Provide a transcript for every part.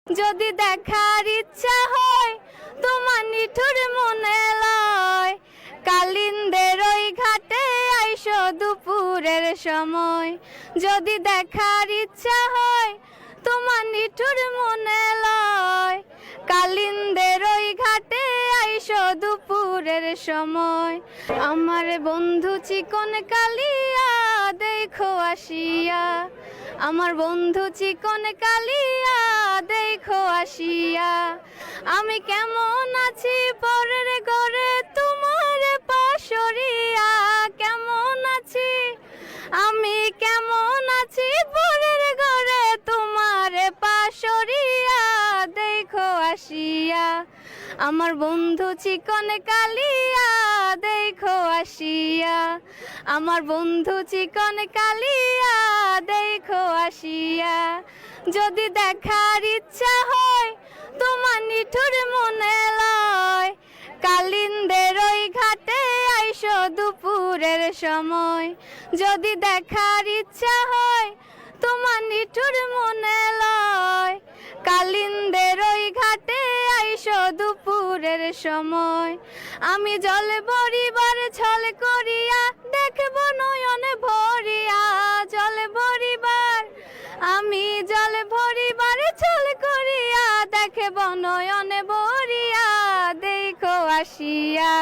যদি দেখার ইচ্ছা হয় তোমার নিঠুর মনে লয়, কালিন্দের ওই ঘাটে আইসো দুপুরের সময়। যদি দেখার ইচ্ছা হয় তোমার নিঠুর মনে লয়, কালিন্দের ওই ঘাটে আইসো দুপুরের সময়। আমার বন্ধু চিকন কালিয়া দেখো আসিয়া, আমার বন্ধু চিকন কালিয়া দেখো আসিয়া। আমি কেমন আছি পরের ঘরে তোমার পাশরিয়া, কেমন আছি আমি কেমন আছি পরের ঘরে তোমার পাশরিয়া দেখো আসিয়া। আমার বন্ধু চিকন কালিয়া দেখো আসিয়া, আমার বন্ধু চিকন কালিয়া দেখো আসিয়া। যদি দেখার ইচ্ছা হয় তোমার নিঠুর মনে লয়, কালিন্দের ওই ঘাটে আইসো দুপুরের সময়। যদি দেখার ইচ্ছা হয় তোমার নিঠুর মনে লয়, কালিন্দের ওই ঘাটে আইসো দুপুরের সময়। আমি জলে ভরিবার ছল করিয়া দেখব নয়নে ভরিয়া, জলে ভরিবার আমি জলে ভরিবার ছল করিয়া দেখব নয়নে ভরিয়া দেখো আসিয়া।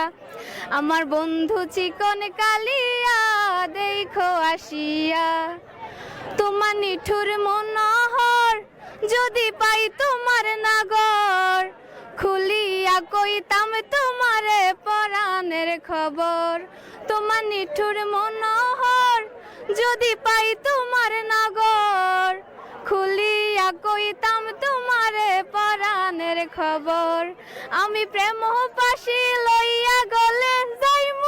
আমার বন্ধু চিকন কালিয়া দেখো আসিয়া। তোমার নিঠুর মনোহর যদি পাই তোমার নাগর, খুলিয়া কইতাম তোমারে পরাণের খবর। তোমার নিঠুর মনোহর যদি পাই তোমার নাগর, খুলিয়া কইতাম তোমারে পরাণের খবর। আমি প্রেম পাশিল